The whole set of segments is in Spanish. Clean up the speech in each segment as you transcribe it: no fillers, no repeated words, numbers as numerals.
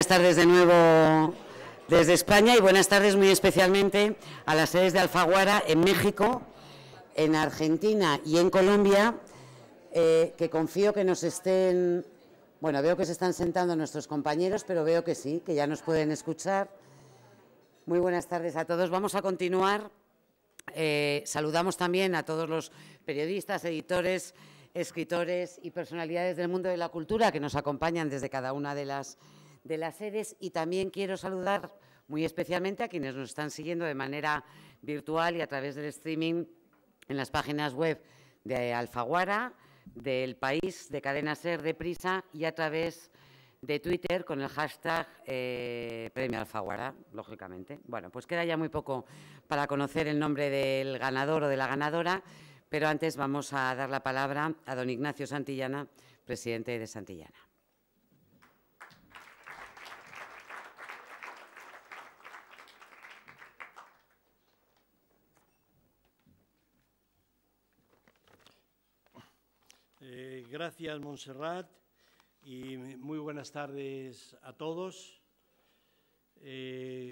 buenas tardes de nuevo desde España y buenas tardes muy especialmente a las sedes de Alfaguara en México, en Argentina y en Colombia, que confío que nos estén... Bueno, veo que se están sentando nuestros compañeros, pero veo que sí, que ya nos pueden escuchar. Muy buenas tardes a todos. Vamos a continuar. Saludamos también a todos los periodistas, editores, escritores y personalidades del mundo de la cultura que nos acompañan desde cada una de las sedes, y también quiero saludar muy especialmente a quienes nos están siguiendo de manera virtual y a través del streaming en las páginas web de Alfaguara, del País, de Cadena Ser, de Prisa y a través de Twitter con el hashtag Premio Alfaguara, lógicamente. Bueno, pues queda ya muy poco para conocer el nombre del ganador o de la ganadora, pero antes vamos a dar la palabra a don Ignacio Santillana, presidente de Santillana. Gracias, Montserrat, y muy buenas tardes a todos.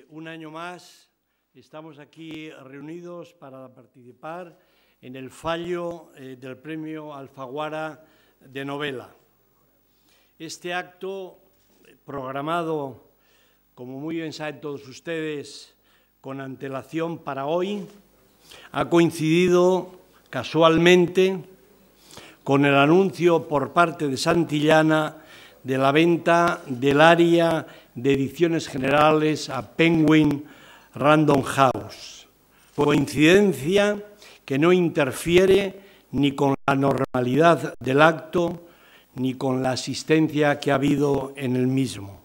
Un año más estamos aquí reunidos para participar en el fallo del Premio Alfaguara de Novela. Este acto, programado, como muy bien saben todos ustedes, con antelación para hoy, ha coincidido casualmente con el anuncio por parte de Santillana de la venta del área de ediciones generales a Penguin Random House. Coincidencia que no interfiere ni con la normalidad del acto ni con la asistencia que ha habido en el mismo.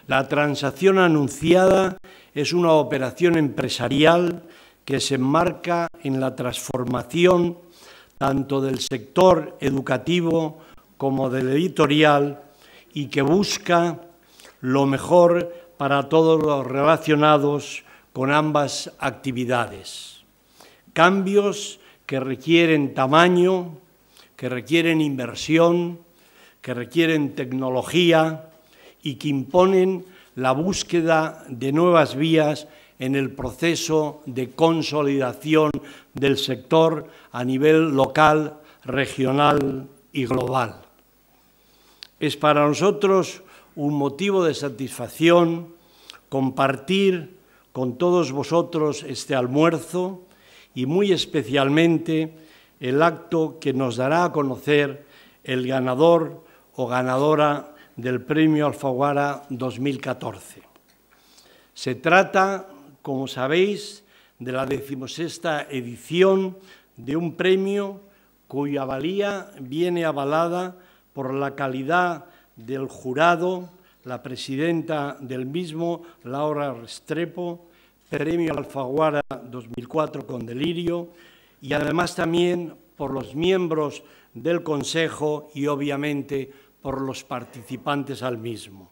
La transacción anunciada es una operación empresarial que se enmarca en la transformación tanto del sector educativo como del editorial y que busca lo mejor para todos los relacionados con ambas actividades. Cambios que requieren tamaño, que requieren inversión, que requieren tecnología y que imponen la búsqueda de nuevas vías en el proceso de consolidación del sector a nivel local, regional y global. Es para nosotros un motivo de satisfacción compartir con todos vosotros este almuerzo y muy especialmente el acto que nos dará a conocer el ganador o ganadora del Premio Alfaguara 2014. Se trata, como sabéis, de la 16ª edición de un premio cuya valía viene avalada por la calidad del jurado, la presidenta del mismo, Laura Restrepo, Premio Alfaguara 2004 con Delirio, y además también por los miembros del Consejo y, obviamente, por los participantes al mismo.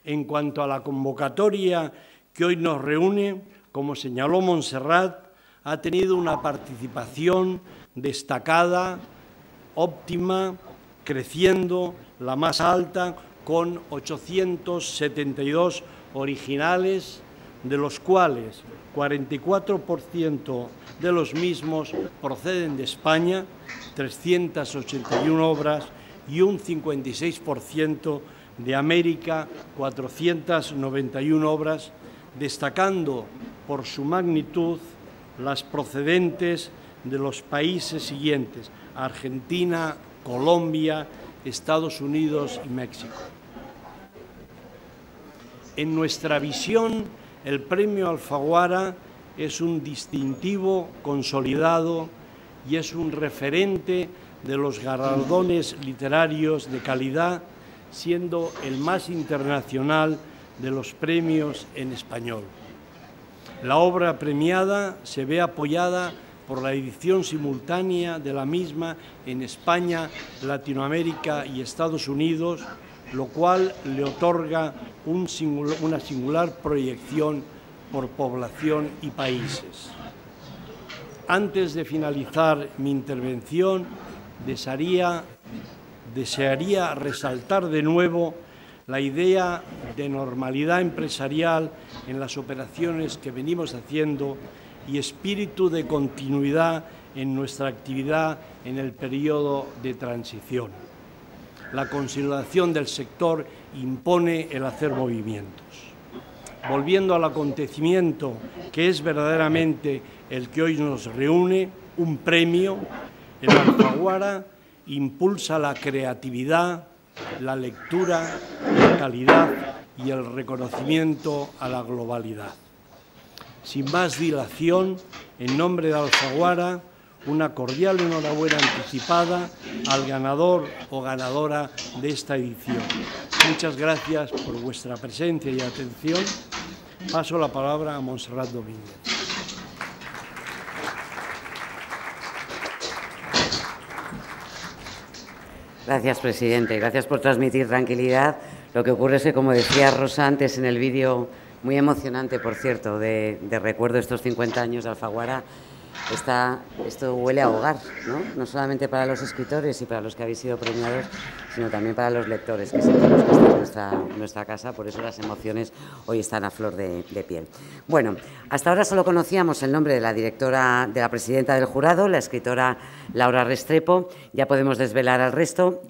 En cuanto a la convocatoria que hoy nos reúne, como señaló Montserrat, ha tenido una participación destacada, óptima, creciendo, la más alta, con 872 originales, de los cuales 44% de los mismos proceden de España, 381 obras, y un 56% de América, 491 obras, destacando por su magnitud las procedentes de los países siguientes: Argentina, Colombia, Estados Unidos y México. En nuestra visión, el Premio Alfaguara es un distintivo consolidado y es un referente de los galardones literarios de calidad, siendo el más internacional de los premios en español. La obra premiada se ve apoyada por la edición simultánea de la misma en España, Latinoamérica y Estados Unidos, lo cual le otorga una singular proyección por población y países. Antes de finalizar mi intervención, desearía resaltar de nuevo la idea de normalidad empresarial en las operaciones que venimos haciendo y espíritu de continuidad en nuestra actividad en el periodo de transición. La consolidación del sector impone el hacer movimientos. Volviendo al acontecimiento que es verdaderamente el que hoy nos reúne, un premio, el Alfaguara impulsa la creatividad, la lectura, la calidad y el reconocimiento a la globalidad. Sin más dilación, en nombre de Alfaguara, una cordial enhorabuena anticipada al ganador o ganadora de esta edición. Muchas gracias por vuestra presencia y atención. Paso la palabra a Montserrat Domínguez. Gracias, presidente. Gracias por transmitir tranquilidad. Lo que ocurre es que, como decía Rosa antes en el vídeo, muy emocionante, por cierto, de recuerdo de estos 50 años de Alfaguara, esto huele a hogar, ¿no? No solamente para los escritores y para los que habéis sido premiados, sino también para los lectores, que sentimos que esta es nuestra casa, por eso las emociones hoy están a flor de piel. Bueno, hasta ahora solo conocíamos el nombre de la directora, de la presidenta del jurado, la escritora Laura Restrepo. Ya podemos desvelar al resto.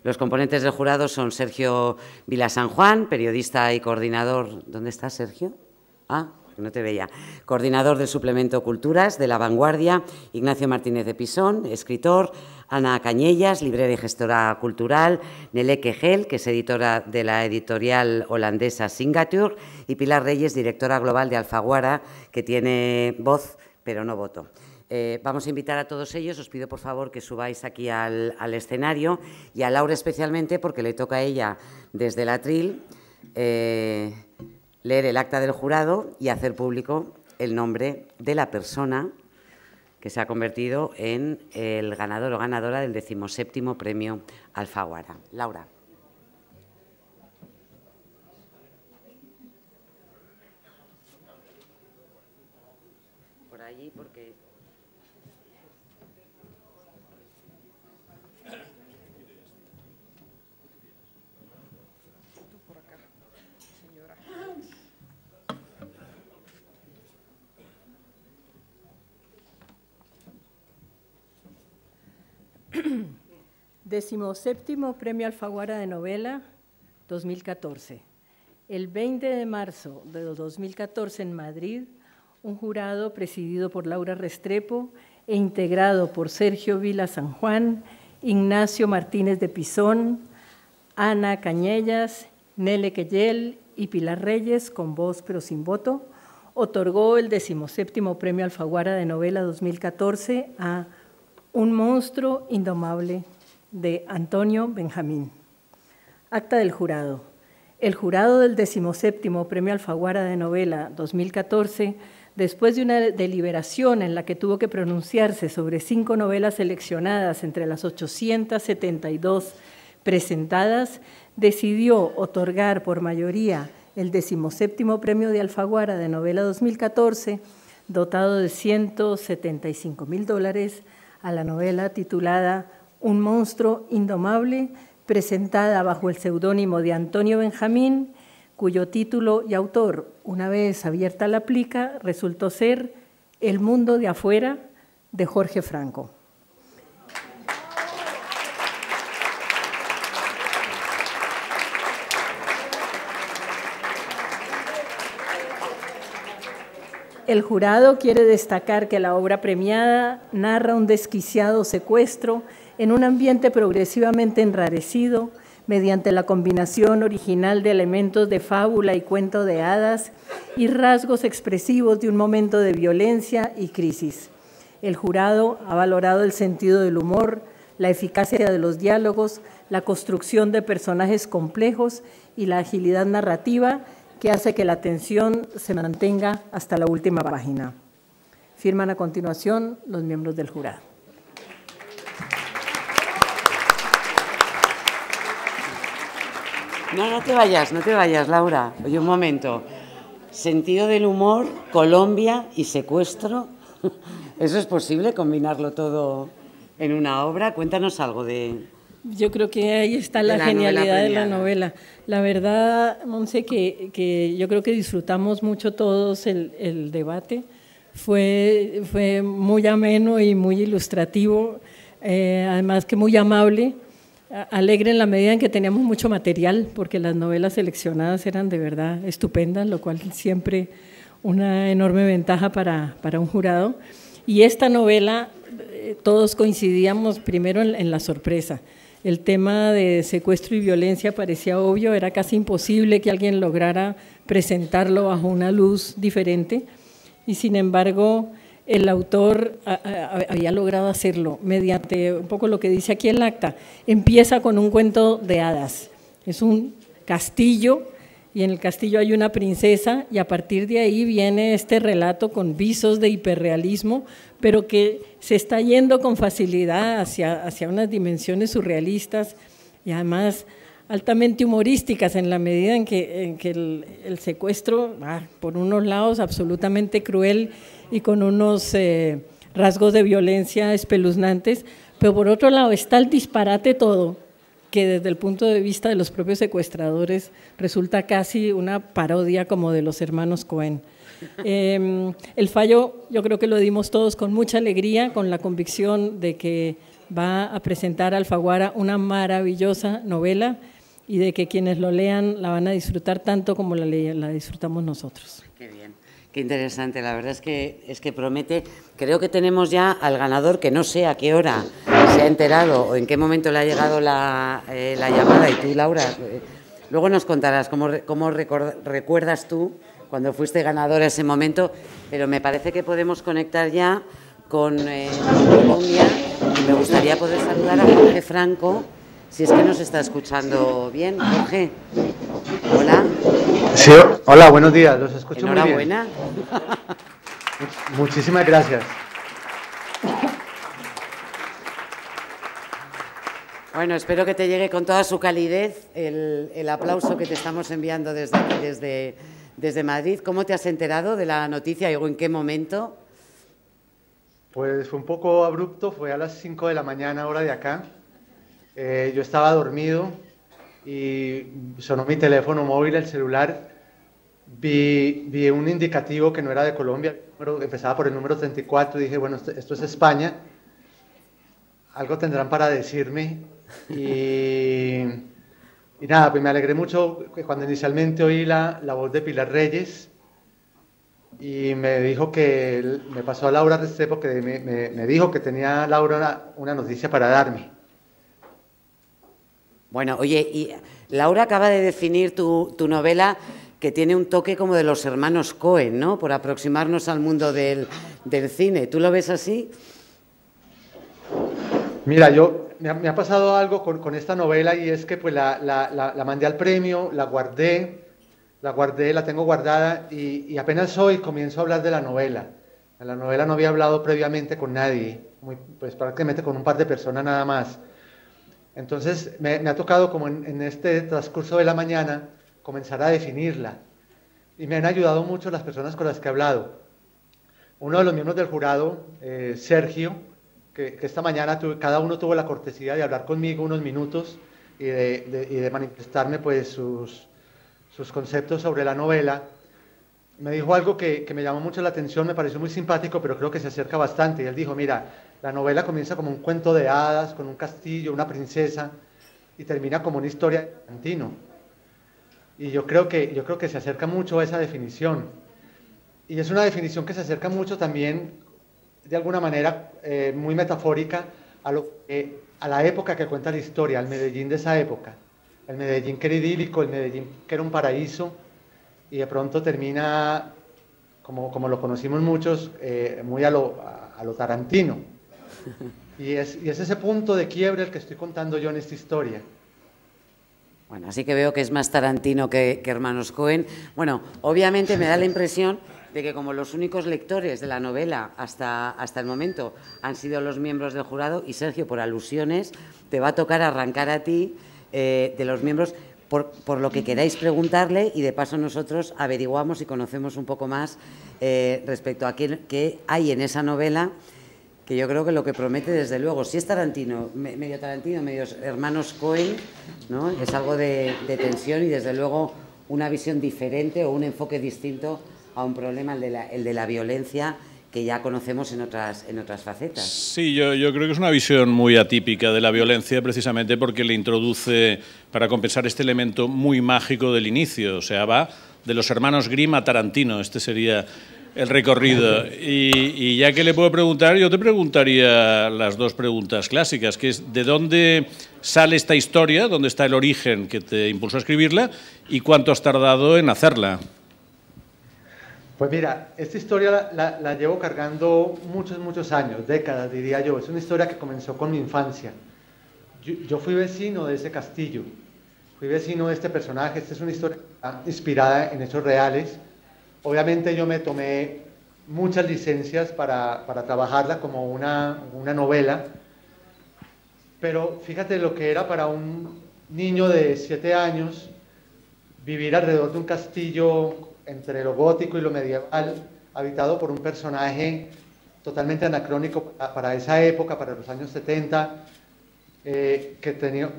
Los componentes del jurado son Sergio Vilasan Juan, periodista y coordinador. ¿Dónde está Sergio? No te veía. Coordinador del suplemento Culturas de La Vanguardia, Ignacio Martínez de Pisón, escritor, Ana Cañellas, librera y gestora cultural, Neleke Gel, que es editora de la editorial holandesa Signature, y Pilar Reyes, directora global de Alfaguara, que tiene voz pero no voto. Vamos a invitar a todos ellos. Os pido, por favor, que subáis aquí al escenario, y a Laura especialmente, porque le toca a ella desde el atril leer el acta del jurado y hacer público el nombre de la persona que se ha convertido en el ganador o ganadora del 17º Premio Alfaguara. Laura. Por allí, porque... Por acá, señora. 17º Premio Alfaguara de Novela 2014. El 20 de marzo de 2014 en Madrid, un jurado presidido por Laura Restrepo e integrado por Sergio Vilasan Juan, Ignacio Martínez de Pisón, Ana Cañellas, Neleke Gel y Pilar Reyes, con voz pero sin voto, otorgó el 17º Premio Alfaguara de Novela 2014 a Un monstruo indomable, de Antonio Benjamín. Acta del jurado. El jurado del 17º Premio Alfaguara de Novela 2014, después de una deliberación en la que tuvo que pronunciarse sobre 5 novelas seleccionadas entre las 872 presentadas, decidió otorgar por mayoría el 17º Premio de Alfaguara de Novela 2014, dotado de $175.000, a la novela titulada Un monstruo indomable, presentada bajo el seudónimo de Antonio Benjamín, cuyo título y autor, una vez abierta la plica, resultó ser El mundo de afuera, de Jorge Franco. El jurado quiere destacar que la obra premiada narra un desquiciado secuestro en un ambiente progresivamente enrarecido mediante la combinación original de elementos de fábula y cuento de hadas y rasgos expresivos de un momento de violencia y crisis. El jurado ha valorado el sentido del humor, la eficacia de los diálogos, la construcción de personajes complejos y la agilidad narrativa que hace que la atención se mantenga hasta la última página. Firman a continuación los miembros del jurado. No te vayas, Laura. Oye, un momento. Sentido del humor, Colombia y secuestro. ¿Eso es posible, combinarlo todo en una obra? Cuéntanos algo de Yo creo que ahí está la genialidad de la novela. La verdad, Monse, que yo creo que disfrutamos mucho todos el debate. Fue muy ameno y muy ilustrativo, además que muy amable, alegre en la medida en que teníamos mucho material, porque las novelas seleccionadas eran de verdad estupendas, lo cual siempre una enorme ventaja para un jurado. Y esta novela, todos coincidíamos primero en la sorpresa. El tema de secuestro y violencia parecía obvio, era casi imposible que alguien lograra presentarlo bajo una luz diferente, y sin embargo el autor había logrado hacerlo mediante un poco lo que dice aquí el acta. Empieza con un cuento de hadas, es un castillo y en el castillo hay una princesa, y a partir de ahí viene este relato con visos de hiperrealismo, pero que se está yendo con facilidad hacia unas dimensiones surrealistas y además altamente humorísticas, en la medida en que el secuestro, por unos lados absolutamente cruel y con unos rasgos de violencia espeluznantes, pero por otro lado está el disparate todo, que desde el punto de vista de los propios secuestradores resulta casi una parodia como de los hermanos Cohen. El fallo yo creo que lo dimos todos con mucha alegría, con la convicción de que va a presentar Alfaguara una maravillosa novela y de que quienes lo lean la van a disfrutar tanto como la disfrutamos nosotros. Qué bien, qué interesante, la verdad es que promete. Creo que tenemos ya al ganador, que no sé a qué hora se ha enterado o en qué momento le ha llegado la llamada, y tú, Laura, luego nos contarás cómo recuerdas tú cuando fuiste ganadora ese momento, pero me parece que podemos conectar ya con Colombia, y me gustaría poder saludar a Jorge Franco, si es que nos está escuchando bien. Jorge, hola. Sí, hola, buenos días, los escucho muy bien. Enhorabuena. Muchísimas gracias. Bueno, espero que te llegue con toda su calidez el aplauso que te estamos enviando desde aquí, desde Madrid. ¿Cómo te has enterado de la noticia y en qué momento? Pues fue un poco abrupto, fue a las 5 de la mañana, hora de acá. Yo estaba dormido y sonó mi teléfono móvil, el celular. Vi un indicativo que no era de Colombia, empezaba por el número 34, y dije, bueno, esto es España, algo tendrán para decirme. Y nada, pues me alegré mucho cuando inicialmente oí la voz de Pilar Reyes, y me dijo me pasó a Laura Restrepo, que me dijo que tenía Laura una noticia para darme. Bueno, oye, y Laura acaba de definir tu novela, que tiene un toque como de los hermanos Cohen, ¿no? Por aproximarnos al mundo del cine. ¿Tú lo ves así? Mira, me ha pasado algo con esta novela, y es que pues la mandé al premio, la guardé, la tengo guardada, y apenas hoy comienzo a hablar de la novela. En la novela no había hablado previamente con nadie, pues prácticamente con un par de personas nada más. Entonces me ha tocado, como en este transcurso de la mañana, comenzar a definirla, y me han ayudado mucho las personas con las que he hablado. Uno de los miembros del jurado, Sergio, que esta mañana cada uno tuvo la cortesía de hablar conmigo unos minutos y de manifestarme pues sus conceptos sobre la novela. Me dijo algo que me llamó mucho la atención, me pareció muy simpático, pero creo que se acerca bastante. Y él dijo, mira, la novela comienza como un cuento de hadas, con un castillo, una princesa, y termina como una historia de Tarantino. Y yo creo que se acerca mucho a esa definición. Y es una definición que se acerca mucho también, de alguna manera muy metafórica, a la época que cuenta la historia, al Medellín de esa época. El Medellín que era idílico, el Medellín que era un paraíso, y de pronto termina, como lo conocimos muchos, muy a lo Tarantino. Y es ese punto de quiebre el que estoy contando yo en esta historia. Bueno, así que veo que es más Tarantino que hermanos Cohen. Bueno, obviamente me da la impresión de que como los únicos lectores de la novela hasta el momento han sido los miembros del jurado, y Sergio, por alusiones, te va a tocar arrancar a ti de los miembros por lo que queráis preguntarle, y de paso nosotros averiguamos y conocemos un poco más respecto a qué hay en esa novela que yo creo que lo que promete, desde luego, si es Tarantino, medio hermanos Coen, ¿no? Es algo de tensión y desde luego una visión diferente o un enfoque distinto a un problema, el de la violencia, que ya conocemos en otras facetas. Sí, yo creo que es una visión muy atípica de la violencia, precisamente porque le introduce, para compensar este elemento muy mágico del inicio, o sea, va de los hermanos Grimm a Tarantino, este sería el recorrido. Y ya que le puedo preguntar, yo te preguntaría las dos preguntas clásicas, que es ¿de dónde sale esta historia? ¿Dónde está el origen que te impulsó a escribirla? ¿Y cuánto has tardado en hacerla? Pues mira, esta historia la llevo cargando muchos años, décadas diría yo. Es una historia que comenzó con mi infancia. Yo fui vecino de ese castillo, fui vecino de este personaje. Esta es una historia inspirada en hechos reales. Obviamente yo me tomé muchas licencias para trabajarla como una novela, pero fíjate lo que era para un niño de 7 años vivir alrededor de un castillo entre lo gótico y lo medieval, habitado por un personaje totalmente anacrónico para esa época, para los años 70, que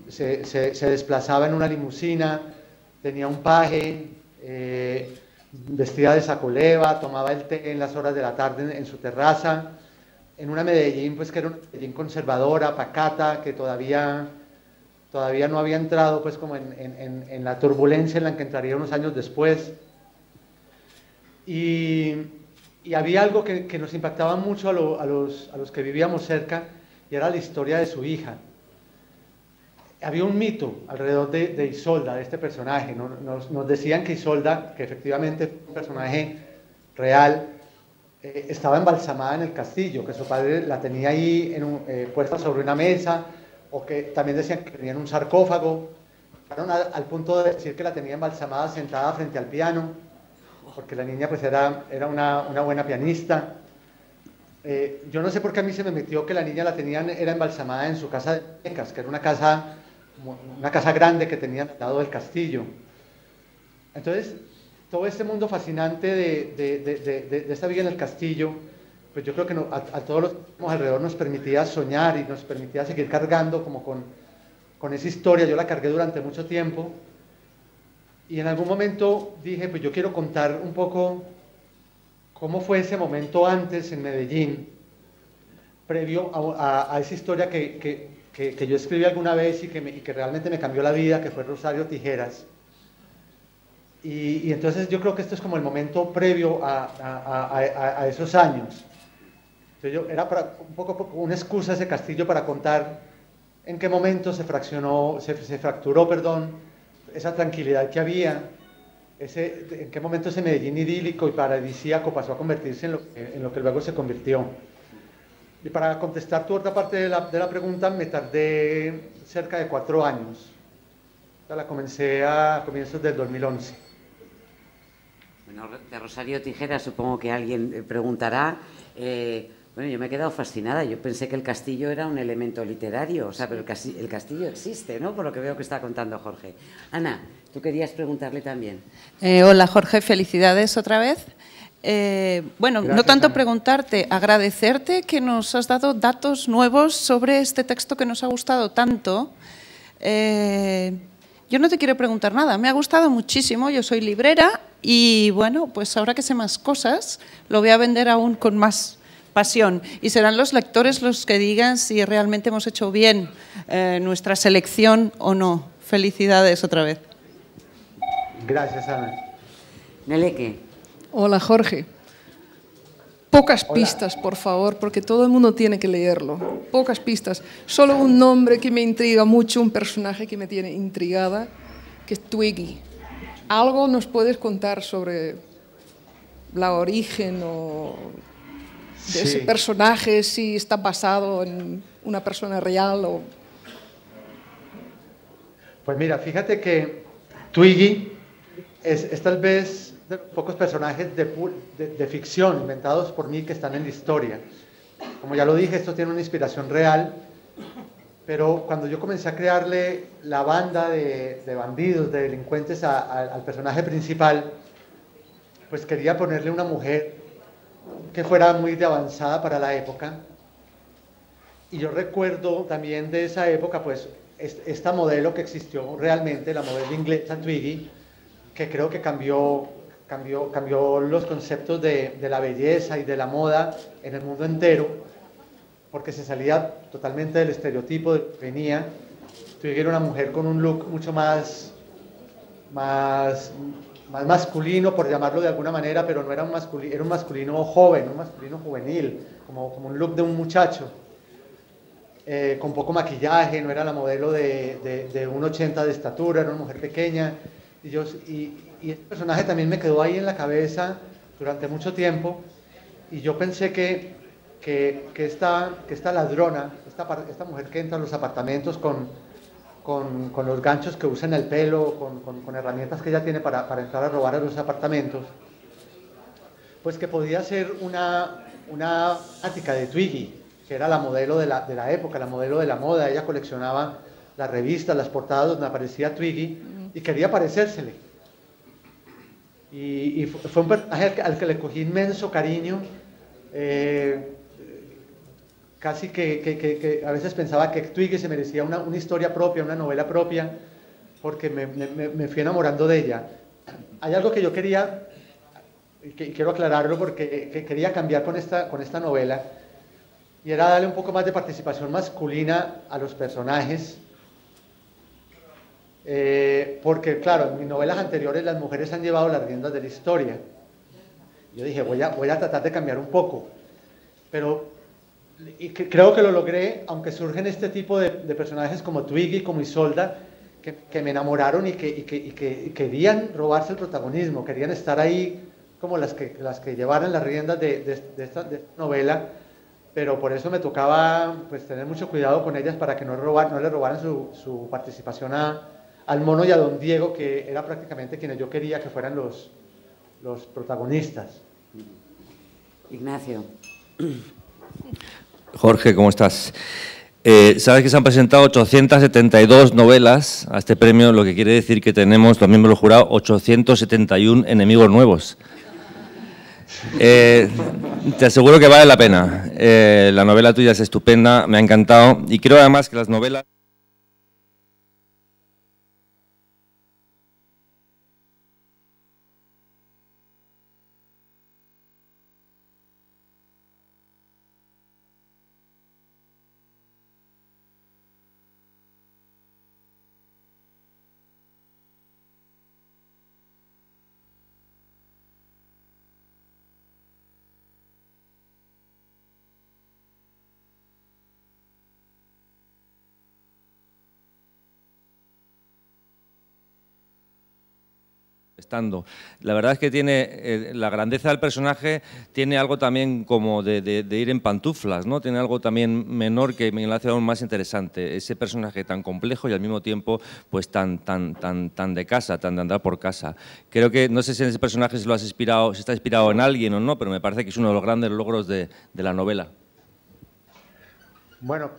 se desplazaba en una limusina, tenía un paje, vestida de sacoleva, tomaba el té en las horas de la tarde en su terraza, en una Medellín, pues que era una Medellín conservadora, pacata, que todavía no había entrado pues como en la turbulencia en la que entraría unos años después. Y había algo que nos impactaba mucho a los que vivíamos cerca, y era la historia de su hija. Había un mito alrededor de Isolda, de este personaje. Nos decían que Isolda, que efectivamente es un personaje real, estaba embalsamada en el castillo, que su padre la tenía ahí puesta sobre una mesa, o que también decían que tenía en un sarcófago. Llegaron al punto de decir que la tenía embalsamada sentada frente al piano, porque la niña pues era una buena pianista. Yo no sé por qué a mí se me metió que la niña era embalsamada en su casa de muñecas, que era una casa grande que tenía al lado del castillo. Entonces, todo este mundo fascinante de esta vida en el castillo, pues yo creo que a todos los que estamos alrededor nos permitía soñar y nos permitía seguir cargando como con esa historia. Yo la cargué durante mucho tiempo. Y en algún momento dije, pues yo quiero contar un poco cómo fue ese momento antes en Medellín, previo a esa historia que yo escribí alguna vez y que realmente me cambió la vida, que fue Rosario Tijeras. Y entonces yo creo que esto es como el momento previo a esos años. Entonces era un poco una excusa ese castillo para contar en qué momento se fracturó, esa tranquilidad que había, en qué momento ese Medellín idílico y paradisíaco pasó a convertirse en lo que luego se convirtió. Y para contestar tu otra parte de la pregunta, me tardé cerca de 4 años. La comencé a comienzos del 2011. Bueno, de Rosario Tijeras supongo que alguien preguntará. Bueno, yo me he quedado fascinada. Yo pensé que el castillo era un elemento literario, o sea, pero el castillo existe, ¿no? Por lo que veo que está contando Jorge. Ana, tú querías preguntarle también. Hola, Jorge, felicidades otra vez. Bueno, gracias, no tanto Ana. Preguntarte, agradecerte que nos has dado datos nuevos sobre este texto que nos ha gustado tanto. Yo no te quiero preguntar nada, me ha gustado muchísimo, yo soy librera y bueno, pues ahora que sé más cosas, lo voy a vender aún con más pasión y serán los lectores los que digan si realmente hemos hecho bien nuestra selección o no. Felicidades otra vez. Gracias, Ana. Neleque. Hola, Jorge. Pocas pistas, por favor, porque todo el mundo tiene que leerlo. Pocas pistas. Solo un nombre que me intriga mucho, un personaje que me tiene intrigada, que es Twiggy. ¿Algo nos puedes contar sobre la origen o de ese personaje, si está basado en una persona real o...? Pues mira, fíjate que Twiggy es tal vez de los pocos personajes de ficción inventados por mí que están en la historia. Como ya lo dije, esto tiene una inspiración real, pero cuando yo comencé a crearle la banda de bandidos, de delincuentes al personaje principal, pues quería ponerle una mujer que fuera muy de avanzada para la época. Y yo recuerdo también de esa época, pues, esta modelo que existió realmente, la modelo inglesa Twiggy, que creo que cambió los conceptos de la belleza y de la moda en el mundo entero, porque se salía totalmente del estereotipo de que venía. Twiggy era una mujer con un look mucho más masculino, por llamarlo de alguna manera, pero no era un masculino, era un masculino joven, un masculino juvenil, como un look de un muchacho, con poco maquillaje, no era la modelo de 1,80 de estatura, era una mujer pequeña, y este personaje también me quedó ahí en la cabeza durante mucho tiempo, y yo pensé que esta ladrona, esta mujer que entra a los apartamentos con los ganchos que usa en el pelo, con herramientas que ella tiene para entrar a robar a los apartamentos, pues que podía ser una ática de Twiggy, que era la modelo de la época, la modelo de la moda. Ella coleccionaba las revistas, las portadas donde aparecía Twiggy y quería parecérsele. Y fue un personaje al que le cogí inmenso cariño. Casi que a veces pensaba que Twiggy se merecía una historia propia, una novela propia, porque me fui enamorando de ella. Hay algo que yo quería, y quiero aclararlo porque quería cambiar con esta novela, y era darle un poco más de participación masculina a los personajes, porque claro, en mis novelas anteriores las mujeres han llevado las riendas de la historia. Yo dije, voy a tratar de cambiar un poco, pero creo que lo logré, aunque surgen este tipo de personajes como Twiggy, como Isolda, que me enamoraron y que querían robarse el protagonismo, querían estar ahí como las que llevaran las riendas de esta novela, pero por eso me tocaba pues tener mucho cuidado con ellas para que no le robaran su participación al mono y a don Diego, que era prácticamente quienes yo quería que fueran los protagonistas. Ignacio. Jorge, ¿cómo estás? Sabes que se han presentado 872 novelas a este premio, lo que quiere decir que tenemos, los miembros del jurado, 871 enemigos nuevos. Te aseguro que vale la pena. La novela tuya es estupenda, me ha encantado, y creo además que las novelas... La verdad es que tiene la grandeza del personaje, tiene algo también como de ir en pantuflas, ¿no? Tiene algo también menor que me lo hace aún más interesante. Ese personaje tan complejo y al mismo tiempo pues tan de casa, tan de andar por casa. Creo que, no sé si en ese personaje si está inspirado en alguien o no, pero me parece que es uno de los grandes logros de la novela. Bueno,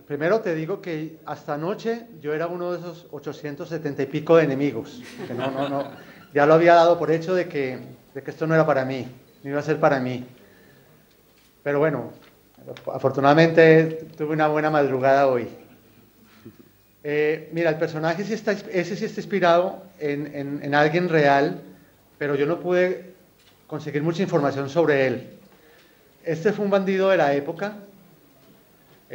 primero te digo que hasta anoche yo era uno de esos 870 y pico de enemigos, que no, ya lo había dado por hecho de que esto no era para mí, no iba a ser para mí. Pero bueno, afortunadamente tuve una buena madrugada hoy. Mira, el personaje sí está inspirado en alguien real, pero yo no pude conseguir mucha información sobre él. Este fue un bandido de la época.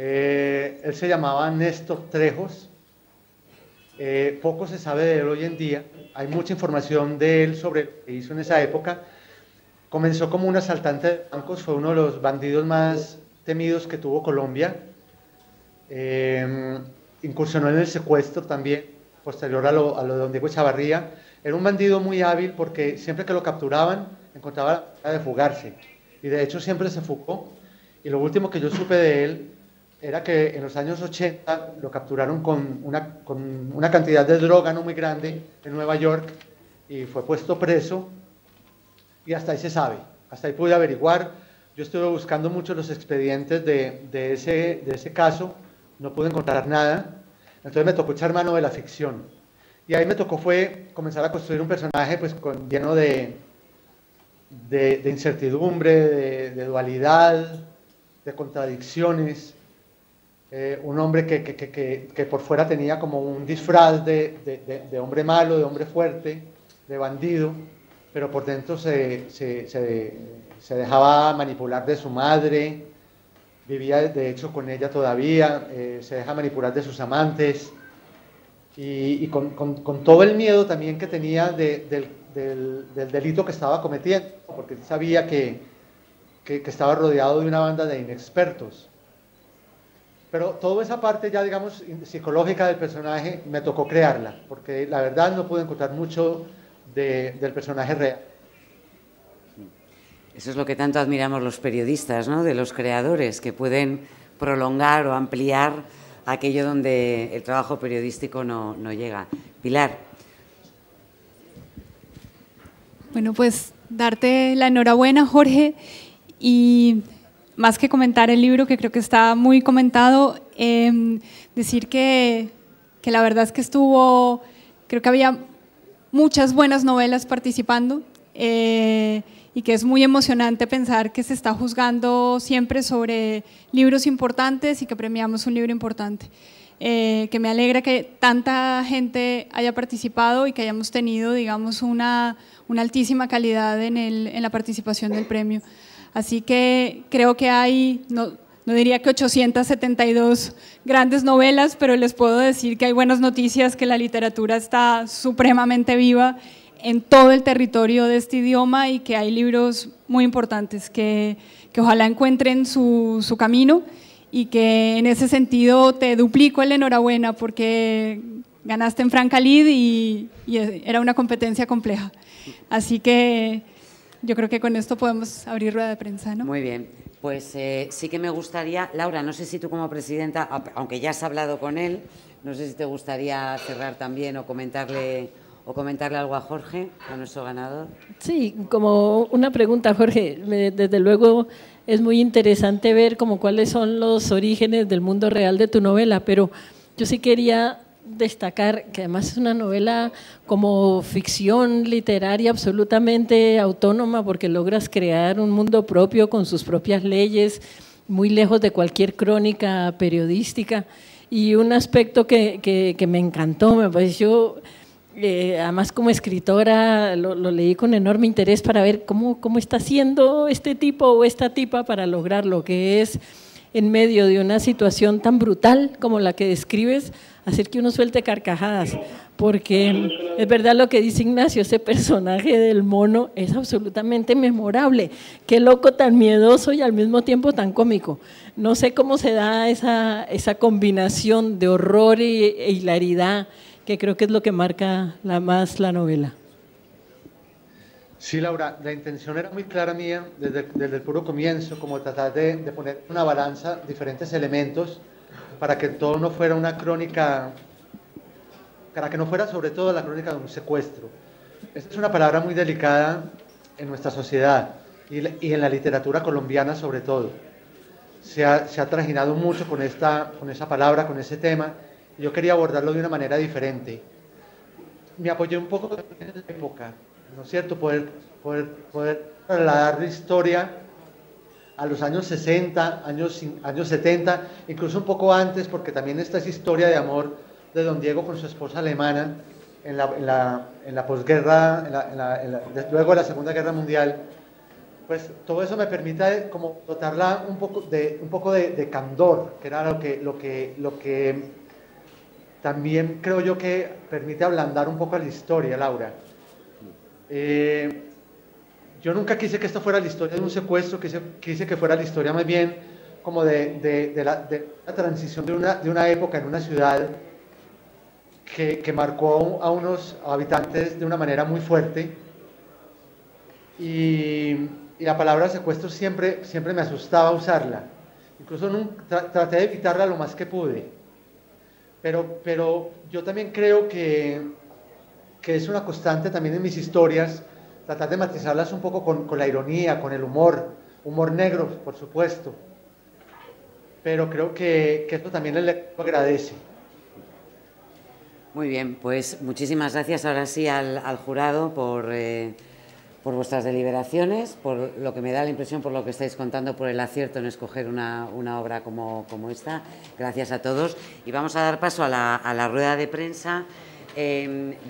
Él se llamaba Néstor Trejos. Poco se sabe de él hoy en día. Hay mucha información de él sobre lo que hizo en esa época. Comenzó como un asaltante de bancos, fue uno de los bandidos más temidos que tuvo Colombia. Incursionó en el secuestro también, posterior a lo de don Diego Chavarría. Era un bandido muy hábil porque siempre que lo capturaban encontraba la manera de fugarse. Y de hecho siempre se fugó. Y lo último que yo supe de él era que en los años 80 lo capturaron con una cantidad de droga no muy grande en Nueva York y fue puesto preso, y hasta ahí se sabe, hasta ahí pude averiguar. Yo estuve buscando mucho los expedientes de ese caso, no pude encontrar nada, entonces me tocó echar mano de la ficción, y ahí me tocó fue comenzar a construir un personaje pues lleno de de incertidumbre, de dualidad, de contradicciones. Un hombre que por fuera tenía como un disfraz de hombre malo, de hombre fuerte, de bandido, pero por dentro se dejaba manipular de su madre, vivía de hecho con ella todavía, se deja manipular de sus amantes, y con todo el miedo también que tenía del delito que estaba cometiendo, porque él sabía que estaba rodeado de una banda de inexpertos. Pero toda esa parte ya, digamos, psicológica del personaje me tocó crearla, porque la verdad no pude encontrar mucho del personaje real. Eso es lo que tanto admiramos los periodistas, ¿no? De los creadores, que pueden prolongar o ampliar aquello donde el trabajo periodístico no llega. Pilar. Bueno, pues darte la enhorabuena, Jorge, y más que comentar el libro, que creo que está muy comentado, decir que la verdad es que creo que había muchas buenas novelas participando, y que es muy emocionante pensar que se está juzgando siempre sobre libros importantes y que premiamos un libro importante. Que me alegra que tanta gente haya participado y que hayamos tenido, digamos, una altísima calidad en la participación del premio. Así que creo que hay, no diría que 872 grandes novelas, pero les puedo decir que hay buenas noticias, que la literatura está supremamente viva en todo el territorio de este idioma y que hay libros muy importantes que ojalá encuentren su camino, y que en ese sentido te duplico el enhorabuena porque ganaste en Franca Lid y era una competencia compleja. Así que yo creo que con esto podemos abrir rueda de prensa, ¿no? Muy bien, pues sí que me gustaría, Laura, no sé si tú como presidenta, aunque ya has hablado con él, no sé si te gustaría cerrar también o comentarle algo a Jorge, a nuestro ganador. Sí, como una pregunta, Jorge. Desde luego es muy interesante ver como cuáles son los orígenes del mundo real de tu novela, pero yo sí quería destacar que además es una novela como ficción literaria absolutamente autónoma, porque logras crear un mundo propio con sus propias leyes, muy lejos de cualquier crónica periodística. Y un aspecto que me encantó, me pareció, además como escritora lo leí con enorme interés para ver cómo está haciendo este tipo o esta tipa para lograr lo que es, en medio de una situación tan brutal como la que describes, hacer que uno suelte carcajadas, porque es verdad lo que dice Ignacio, ese personaje del mono es absolutamente memorable. Qué loco tan miedoso y al mismo tiempo tan cómico. No sé cómo se da esa combinación de horror e hilaridad, que creo que es lo que marca más la novela. Sí, Laura, la intención era muy clara mía desde el puro comienzo, como tratar de poner en una balanza diferentes elementos para que todo no fuera una crónica, para que no fuera sobre todo la crónica de un secuestro. Esta es una palabra muy delicada en nuestra sociedad y en la literatura colombiana sobre todo. Se ha trajinado mucho con esa palabra, con ese tema, y yo quería abordarlo de una manera diferente. Me apoyé un poco en la época, ¿no es cierto? Poder trasladar la historia a los años 60, años 70, incluso un poco antes, porque también esta es historia de amor de don Diego con su esposa alemana en la posguerra, luego de la Segunda Guerra Mundial. Pues todo eso me permite como dotarla un poco de candor, que era lo que también creo yo que permite ablandar un poco la historia, Laura. Yo nunca quise que esto fuera la historia de un secuestro, quise que fuera la historia más bien como de la transición de una época en una ciudad que marcó a unos habitantes de una manera muy fuerte, y la palabra secuestro siempre me asustaba usarla, incluso traté de evitarla lo más que pude, pero yo también creo que es una constante también en mis historias, tratar de matizarlas un poco con la ironía, con el humor negro, por supuesto, pero creo que esto también el lector agradece. Muy bien, pues muchísimas gracias ahora sí al jurado por por vuestras deliberaciones, por lo que me da la impresión, por lo que estáis contando, por el acierto en escoger una obra como esta. Gracias a todos. Y vamos a dar paso a la rueda de prensa.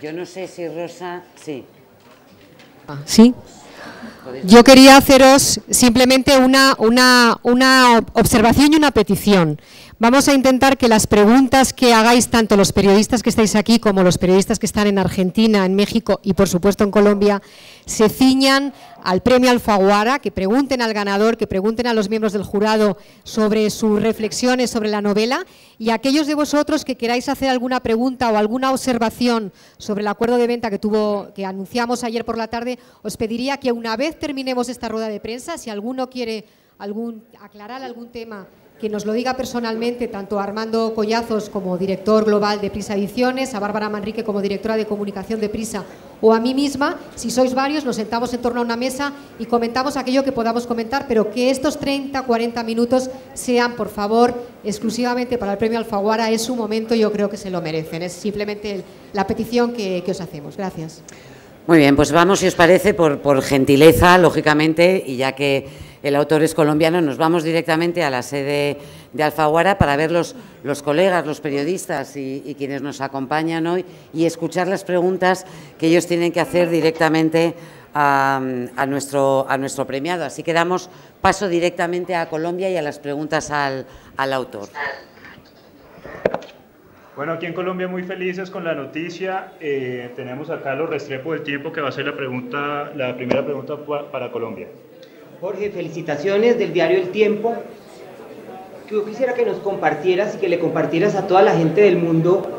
Yo no sé si Rosa... Sí. Sí. Yo quería haceros simplemente una observación y una petición. Vamos a intentar que las preguntas que hagáis, tanto los periodistas que estáis aquí como los periodistas que están en Argentina, en México y por supuesto en Colombia, se ciñan al premio Alfaguara, que pregunten al ganador, que pregunten a los miembros del jurado sobre sus reflexiones sobre la novela, y aquellos de vosotros que queráis hacer alguna pregunta o alguna observación sobre el acuerdo de venta que anunciamos ayer por la tarde, os pediría que una vez terminemos esta rueda de prensa, si alguno quiere aclarar algún tema, que nos lo diga personalmente, tanto a Armando Collazos como director global de Prisa Ediciones, a Bárbara Manrique como directora de comunicación de Prisa, o a mí misma. Si sois varios, nos sentamos en torno a una mesa y comentamos aquello que podamos comentar, pero que estos 30-40 minutos sean, por favor, exclusivamente para el premio Alfaguara. Es su momento, yo creo que se lo merecen. Es simplemente la petición que os hacemos. Gracias. Muy bien, pues vamos, si os parece, por gentileza, lógicamente, y ya que el autor es colombiano, nos vamos directamente a la sede de Alfaguara para ver los colegas, los periodistas y quienes nos acompañan hoy y escuchar las preguntas que ellos tienen que hacer directamente a nuestro premiado. Así que damos paso directamente a Colombia y a las preguntas al autor. Bueno, aquí en Colombia muy felices con la noticia. Tenemos a Carlos Restrepo del Tiempo, que va a hacer la primera pregunta para Colombia. Jorge, felicitaciones del diario El Tiempo. Yo quisiera que nos compartieras y que le compartieras a toda la gente del mundo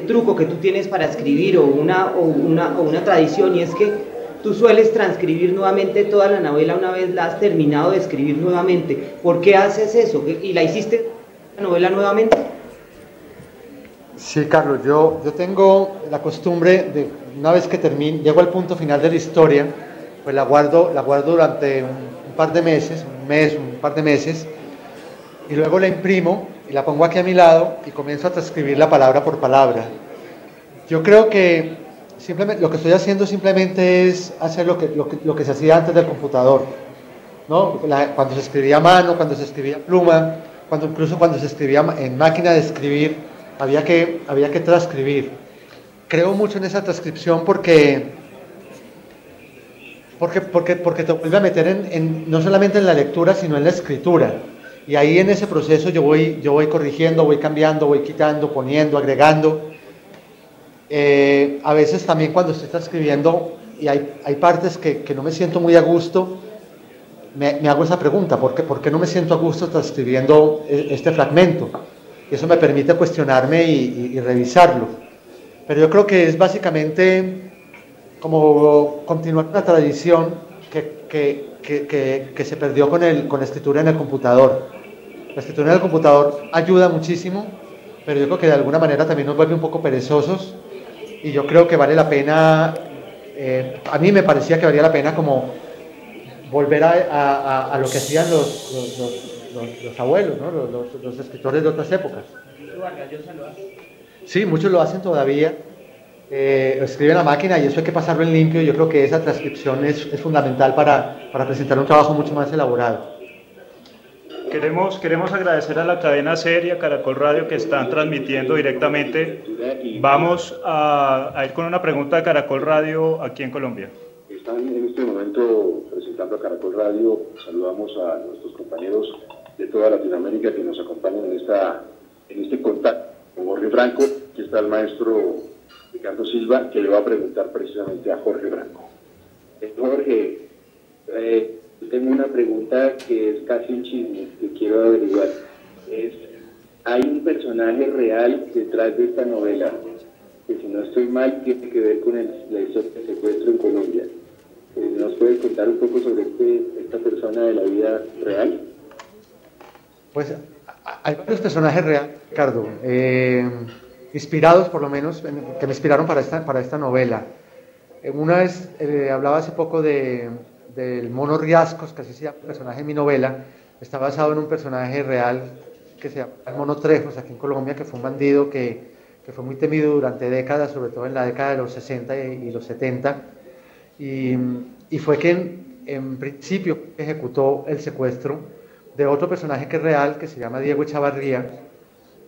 truco que tú tienes para escribir o una tradición, y es que tú sueles transcribir nuevamente toda la novela una vez la has terminado de escribir nuevamente. ¿Por qué haces eso? ¿Y la hiciste la novela nuevamente? Sí, Carlos, yo tengo la costumbre de, una vez que llego al punto final de la historia, pues la guardo durante un par de meses, un par de meses, y luego la imprimo y la pongo aquí a mi lado y comienzo a transcribirla palabra por palabra. Yo creo que simplemente lo que estoy haciendo simplemente es hacer lo que se hacía antes del computador, ¿no? Cuando se escribía a mano, cuando se escribía a pluma, incluso cuando se escribía en máquina de escribir, había que transcribir. Creo mucho en esa transcripción porque te vuelve a meter no solamente en la lectura, sino en la escritura. Y ahí en ese proceso yo voy corrigiendo, voy cambiando, voy quitando, poniendo, agregando. A veces también cuando estoy transcribiendo y hay partes que no me siento muy a gusto, me hago esa pregunta: ¿por qué no me siento a gusto transcribiendo este fragmento? Y eso me permite cuestionarme y revisarlo. Pero yo creo que es básicamente como continuar una tradición que se perdió con la escritura en el computador. La escritura en el computador ayuda muchísimo, pero yo creo que de alguna manera también nos vuelve un poco perezosos, y yo creo que vale la pena, a mí me parecía que valía la pena como volver a lo que hacían los abuelos, ¿no? los escritores de otras épocas. Sí, muchos lo hacen todavía. Escriben a máquina y eso hay que pasarlo en limpio. Yo creo que esa transcripción es fundamental para presentar un trabajo mucho más elaborado. Queremos agradecer a la cadena seria Caracol Radio que están transmitiendo directamente. Vamos a ir con una pregunta de Caracol Radio aquí en Colombia. Están en este momento presentando a Caracol Radio. Saludamos a nuestros compañeros de toda Latinoamérica que nos acompañan en este contacto con Jorge Franco. Aquí está el maestro Ricardo Silva, que le va a preguntar precisamente a Jorge Franco. Jorge, tengo una pregunta que es casi un chisme que quiero averiguar. ¿Hay un personaje real detrás de esta novela que, si no estoy mal, tiene que ver con la historia del secuestro en Colombia? ¿Nos puedes contar un poco sobre esta persona de la vida real? Pues hay varios personajes reales, Ricardo, inspirados por lo menos, que me inspiraron para esta novela. Una vez hablaba hace poco del mono Riascos, que así se llama el personaje de mi novela. Está basado en un personaje real que se llama el mono Trejos, aquí en Colombia, que fue un bandido que que fue muy temido durante décadas, sobre todo en la década de los 60 y los 70, y fue quien en principio ejecutó el secuestro de otro personaje que es real, que se llama Diego Echavarría,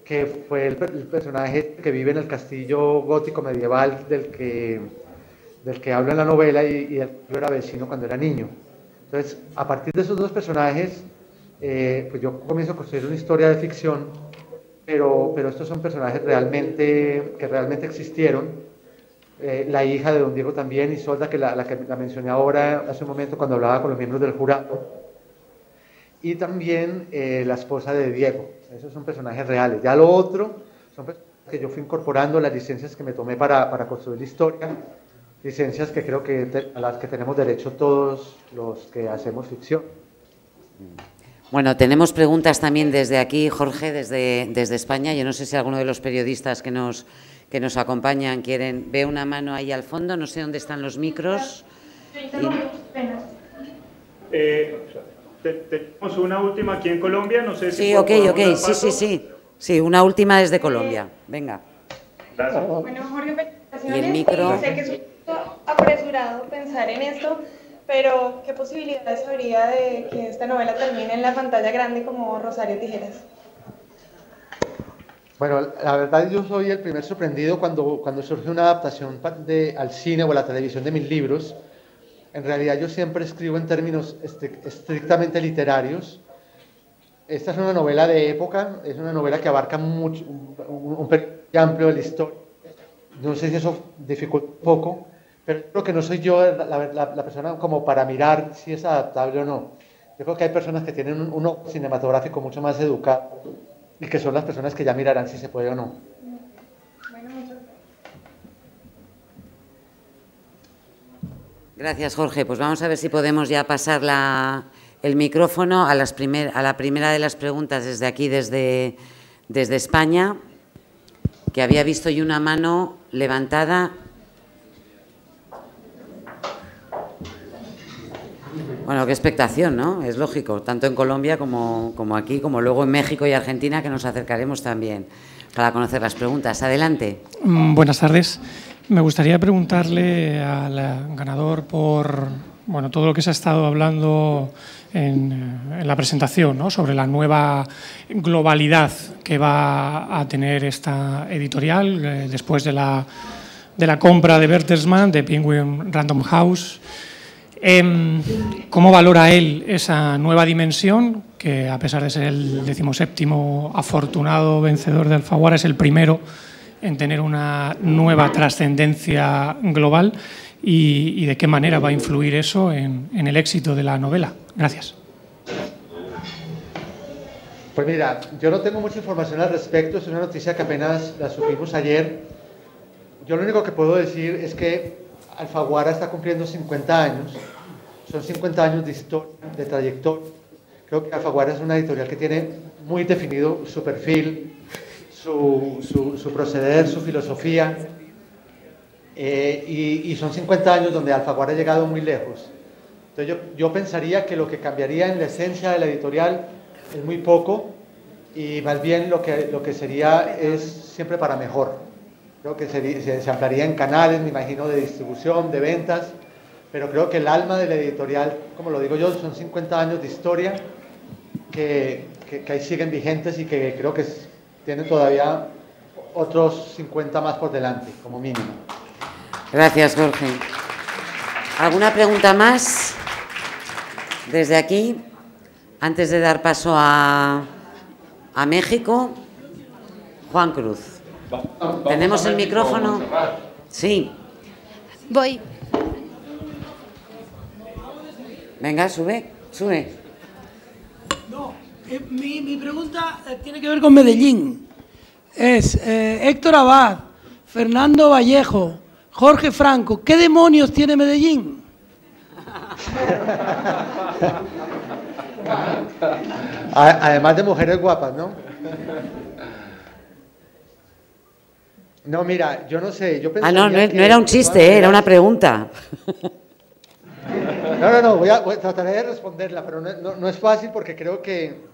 que fue el personaje que vive en el castillo gótico medieval del que habla en la novela y del que yo era vecino cuando era niño. Entonces, a partir de esos dos personajes, pues yo comienzo a construir una historia de ficción, pero estos son personajes que realmente existieron. La hija de don Diego también, Isolda, que la mencioné ahora hace un momento cuando hablaba con los miembros del jurado, y también la esposa de Diego. Esos son personajes reales. Ya lo otro son personajes que yo fui incorporando, las licencias que me tomé para construir la historia, licencias que creo que a las que tenemos derecho todos los que hacemos ficción. Bueno, tenemos preguntas también desde aquí, Jorge, desde España. Yo no sé si alguno de los periodistas que nos acompañan quieren... Veo una mano ahí al fondo, no sé dónde están los micros. Tenemos una última aquí en Colombia, no sé si... Sí, ok, sí. Sí, una última desde Colombia. Venga. Gracias. Bueno, Jorge, y el micro... Sé que es un poco apresurado pensar en esto, pero ¿qué posibilidades habría de que esta novela termine en la pantalla grande como Rosario Tijeras? Bueno, la verdad yo soy el primer sorprendido cuando surge una adaptación al cine o a la televisión de mis libros. En realidad yo siempre escribo en términos estrictamente literarios. Esta es una novela de época, es una novela que abarca mucho, un periodo amplio de la historia. No sé si eso dificulta un poco, pero creo que no soy yo la persona como para mirar si es adaptable o no. Yo creo que hay personas que tienen un ojo cinematográfico mucho más educado y que son las personas que ya mirarán si se puede o no. Gracias, Jorge. Pues vamos a ver si podemos ya pasar el micrófono a la primera de las preguntas desde aquí, desde España, que había visto yo una mano levantada. Bueno, qué expectación, ¿no? Es lógico, tanto en Colombia como aquí, como luego en México y Argentina, que nos acercaremos también para conocer las preguntas. Adelante. Buenas tardes. Me gustaría preguntarle al ganador por todo lo que se ha estado hablando en la presentación, ¿no? Sobre la nueva globalidad que va a tener esta editorial después de la compra de Bertelsmann, de Penguin Random House. ¿Cómo valora él esa nueva dimensión, que a pesar de ser el 17º afortunado vencedor de Alfaguara, es el primero en tener una nueva trascendencia global, y de qué manera va a influir eso en el éxito de la novela? Gracias. Pues mira, yo no tengo mucha información al respecto, es una noticia que apenas la supimos ayer. Yo lo único que puedo decir es que Alfaguara está cumpliendo 50 años, son 50 años de historia, de trayectoria. Creo que Alfaguara es una editorial que tiene muy definido su perfil, su proceder, su filosofía, y son 50 años donde Alfaguara ha llegado muy lejos. Entonces yo pensaría que lo que cambiaría en la esencia de la editorial es muy poco, y más bien lo que sería es siempre para mejor. Creo que se ampliaría en canales, me imagino, de distribución, de ventas, pero creo que el alma de la editorial, como lo digo yo, son 50 años de historia que ahí siguen vigentes y que creo que tienen todavía otros 50 más por delante, como mínimo. Gracias, Jorge. ¿Alguna pregunta más desde aquí? Antes de dar paso a México, Juan Cruz. ¿Tenemos el micrófono? Sí. Voy. Venga, sube. No, mi pregunta tiene que ver con Medellín. Es Héctor Abad, Fernando Vallejo, Jorge Franco. ¿Qué demonios tiene Medellín? Además de mujeres guapas, ¿no? No, mira, yo no sé. Yo no era un chiste, era una pregunta. No, trataré de responderla, pero no es fácil, porque creo que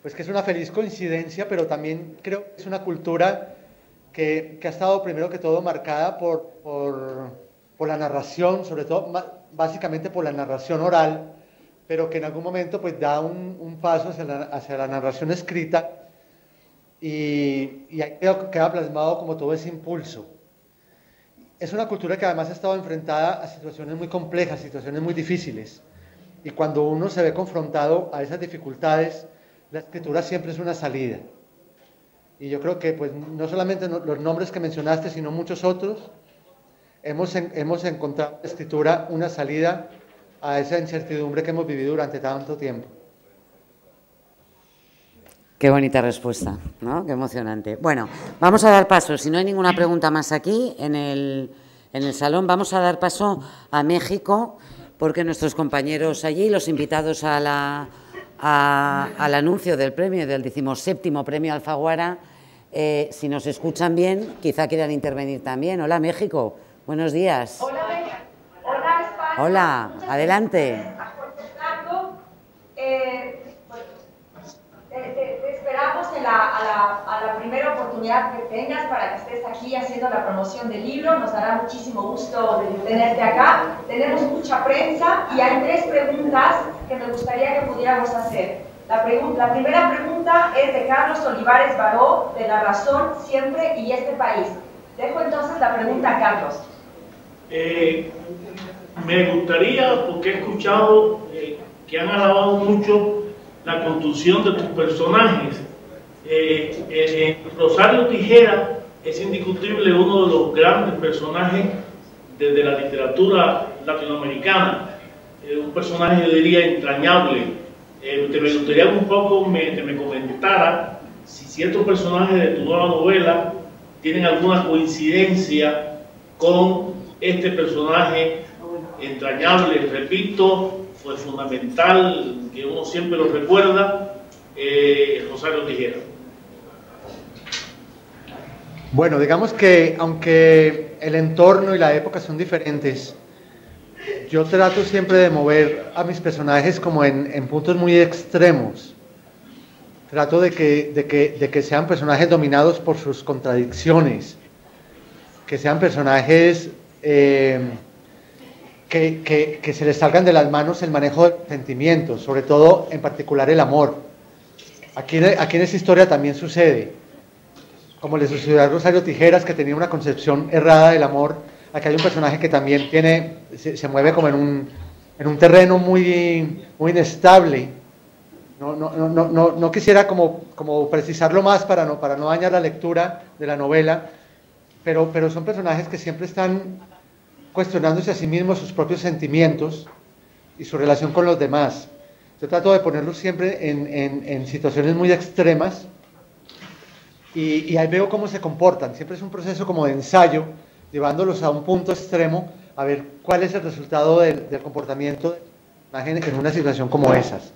es una feliz coincidencia, pero también creo que es una cultura que ha estado primero que todo marcada por la narración, sobre todo básicamente por la narración oral, pero que en algún momento pues da un paso hacia la narración escrita y ahí queda plasmado como todo ese impulso. Es una cultura que además ha estado enfrentada a situaciones muy complejas, situaciones muy difíciles, y cuando uno se ve confrontado a esas dificultades, la escritura siempre es una salida. Y yo creo que pues, no solamente los nombres que mencionaste, sino muchos otros, hemos encontrado en la escritura una salida a esa incertidumbre que hemos vivido durante tanto tiempo. Qué bonita respuesta, ¿no? Qué emocionante. Bueno, vamos a dar paso, si no hay ninguna pregunta más aquí en el salón, vamos a dar paso a México, porque nuestros compañeros allí, los invitados al anuncio del premio, del 17º Premio Alfaguara, si nos escuchan bien, quizá quieran intervenir también. Hola, México, buenos días. Hola, España. Hola, adelante. Te esperamos a la primera oportunidad que tengas para que estés aquí haciendo la promoción del libro. Nos dará muchísimo gusto de tenerte acá. Tenemos mucha prensa y hay 3 preguntas que me gustaría que pudiéramos hacer. La primera pregunta es de Carlos Olivares Baró, de La Razón, Siempre y Este País. Dejo entonces la pregunta a Carlos. Me gustaría, porque he escuchado que han alabado mucho la construcción de tus personajes. Rosario Tijera es indiscutible uno de los grandes personajes de la literatura latinoamericana, un personaje, yo diría, entrañable. Me gustaría un poco que me comentara si ciertos personajes de tu nueva novela tienen alguna coincidencia con este personaje entrañable, repito, fue fundamental, que uno siempre lo recuerda, Rosario Tijera. Bueno, digamos que aunque el entorno y la época son diferentes, yo trato siempre de mover a mis personajes como en puntos muy extremos. Trato de que sean personajes dominados por sus contradicciones, que sean personajes que se les salgan de las manos el manejo de sentimientos, sobre todo en particular el amor. Aquí en esa historia también sucede, como le sucedió a Rosario Tijeras, que tenía una concepción errada del amor. Aquí hay un personaje que también se mueve como en un terreno muy inestable. No quisiera como precisarlo más para no dañar la lectura de la novela, pero son personajes que siempre están cuestionándose a sí mismos sus propios sentimientos y su relación con los demás. Yo trato de ponerlos siempre en situaciones muy extremas y ahí veo cómo se comportan. Siempre es un proceso como de ensayo, llevándolos a un punto extremo, a ver cuál es el resultado del comportamiento en una situación como esas.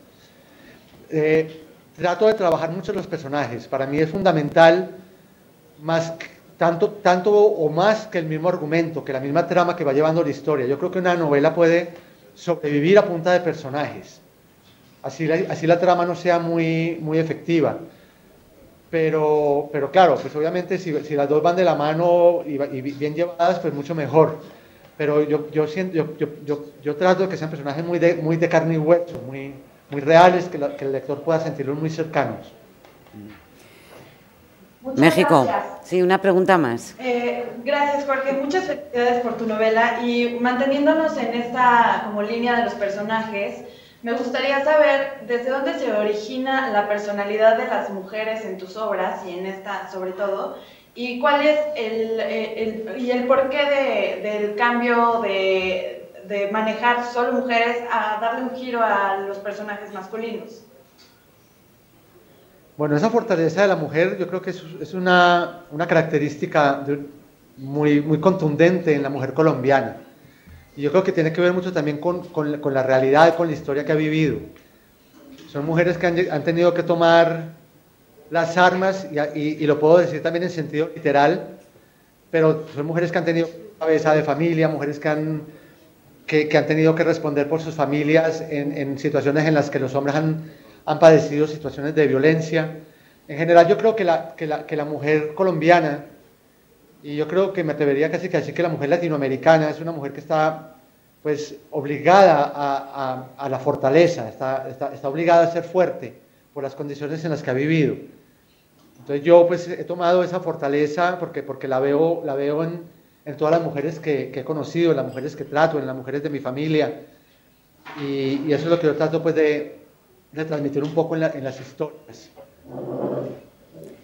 Trato de trabajar mucho los personajes. Para mí es fundamental, tanto o más que el mismo argumento, que la misma trama que va llevando la historia. Yo creo que una novela puede sobrevivir a punta de personajes. Así la trama no sea muy efectiva. Pero claro, pues obviamente si las dos van de la mano y bien llevadas, pues mucho mejor. Pero yo trato de que sean personajes muy de carne y hueso, muy reales, que el lector pueda sentirlos muy cercanos. Muchas México, gracias. Sí, una pregunta más. Gracias, Jorge. Muchas felicidades por tu novela y manteniéndonos en esta como línea de los personajes, me gustaría saber desde dónde se origina la personalidad de las mujeres en tus obras y en esta sobre todo, y cuál es el porqué del cambio de manejar solo mujeres a darle un giro a los personajes masculinos. Bueno, esa fortaleza de la mujer yo creo que es una característica muy contundente en la mujer colombiana. Y yo creo que tiene que ver mucho también con la realidad, con la historia que ha vivido. Son mujeres que han tenido que tomar las armas, y lo puedo decir también en sentido literal, pero son mujeres que han tenido cabeza de familia, mujeres que han tenido que responder por sus familias en situaciones en las que los hombres han padecido situaciones de violencia. En general yo creo que la mujer colombiana Y yo creo que me atrevería casi que a decir que la mujer latinoamericana es una mujer que está pues obligada a la fortaleza, está obligada a ser fuerte por las condiciones en las que ha vivido. Entonces yo pues he tomado esa fortaleza porque la veo en todas las mujeres que he conocido, en las mujeres que trato, en las mujeres de mi familia, y eso es lo que yo trato pues de transmitir un poco en las historias.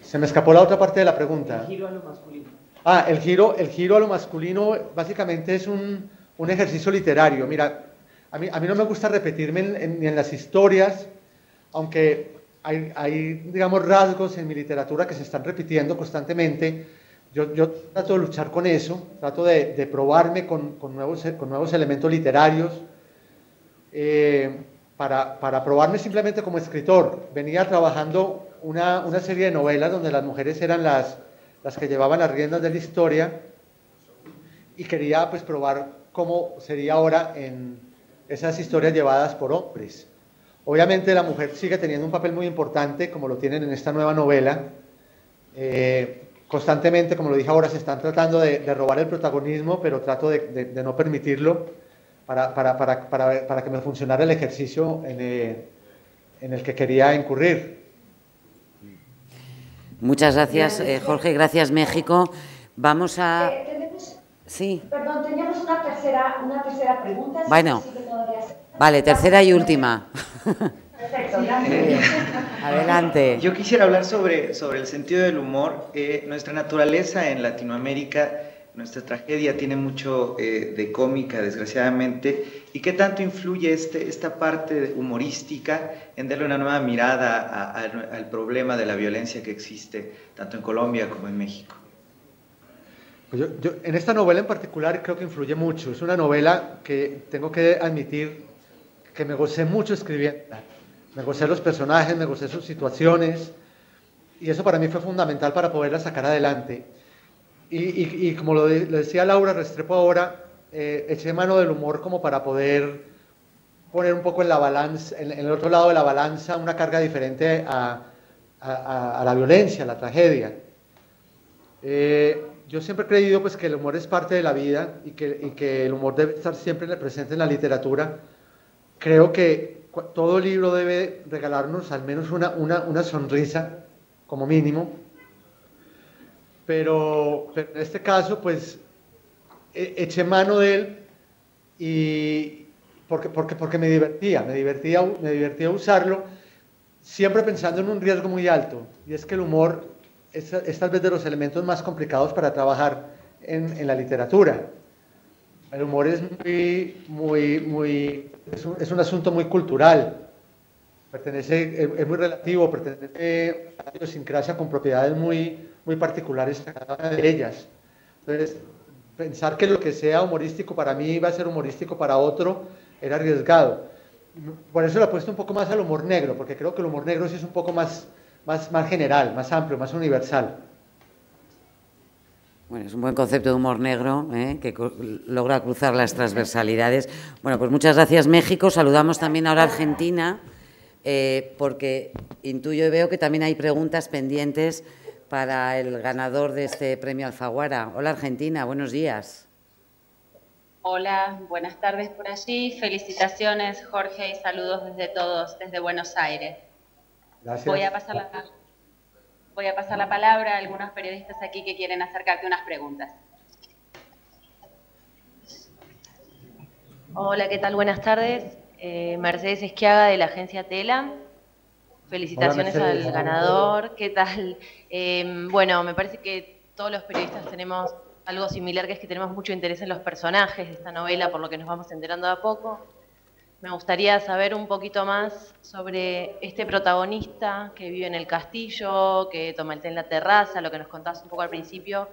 Se me escapó la otra parte de la pregunta. El giro a lo masculino. El giro a lo masculino básicamente es un ejercicio literario. Mira, a mí no me gusta repetirme ni en las historias, aunque hay, digamos, rasgos en mi literatura que se están repitiendo constantemente. Yo trato de luchar con eso, trato de probarme con nuevos elementos literarios, para probarme simplemente como escritor. Venía trabajando una serie de novelas donde las mujeres eran las que llevaban las riendas de la historia, y quería pues probar cómo sería ahora en esas historias llevadas por hombres. Obviamente la mujer sigue teniendo un papel muy importante, como lo tienen en esta nueva novela. Constantemente, como lo dije ahora, se están tratando de robar el protagonismo, pero trato de no permitirlo para que me funcionara el ejercicio en el que quería incurrir. Muchas gracias, Jorge. Gracias, México. Vamos a... Sí. Perdón, teníamos una tercera pregunta. Bueno, vale, tercera y última. Perfecto, Adelante. Yo quisiera hablar sobre el sentido del humor. Nuestra naturaleza en Latinoamérica, nuestra tragedia tiene mucho de cómica, desgraciadamente. ¿Y qué tanto influye esta parte humorística en darle una nueva mirada al problema de la violencia que existe tanto en Colombia como en México? Pues yo en esta novela en particular creo que influye mucho. Es una novela que tengo que admitir que me gocé mucho escribiendo. Me gocé los personajes, me gocé sus situaciones, y eso para mí fue fundamental para poderla sacar adelante. Y como lo decía Laura Restrepo ahora, eché mano del humor como para poder poner un poco en la balanza, en el otro lado de la balanza, una carga diferente a la violencia, a la tragedia. Yo siempre he creído pues, que el humor es parte de la vida y que el humor debe estar siempre presente en la literatura. Creo que todo libro debe regalarnos al menos una sonrisa, como mínimo. Pero en este caso, pues, eché mano de él y porque me divertía usarlo, siempre pensando en un riesgo muy alto, y es que el humor es tal vez de los elementos más complicados para trabajar en la literatura. El humor es es un asunto muy cultural, es muy relativo, pertenece a la idiosincrasia con propiedades muy particulares a cada una de ellas. Entonces, pensar que lo que sea humorístico para mí va a ser humorístico para otro era arriesgado. Por eso le he puesto un poco más al humor negro, porque creo que el humor negro sí es un poco más general, más amplio, más universal. Bueno, es un buen concepto de humor negro, que logra cruzar las transversalidades. Bueno, pues muchas gracias, México. Saludamos también ahora a Argentina, porque intuyo y veo que también hay preguntas pendientes para el ganador de este premio Alfaguara. Hola, Argentina, buenos días. Hola, buenas tardes por allí. Felicitaciones, Jorge, y saludos desde todos, desde Buenos Aires. Gracias. Voy a pasar la palabra a algunos periodistas aquí que quieren acercarte unas preguntas. Hola, ¿qué tal? Buenas tardes. Mercedes Esquiaga de la agencia Tela. Felicitaciones al ganador. ¿Qué tal? Bueno, me parece que todos los periodistas tenemos algo similar, que es que tenemos mucho interés en los personajes de esta novela, por lo que nos vamos enterando de a poco. Me gustaría saber un poquito más sobre este protagonista que vive en el castillo, que toma el té en la terraza, lo que nos contabas un poco al principio,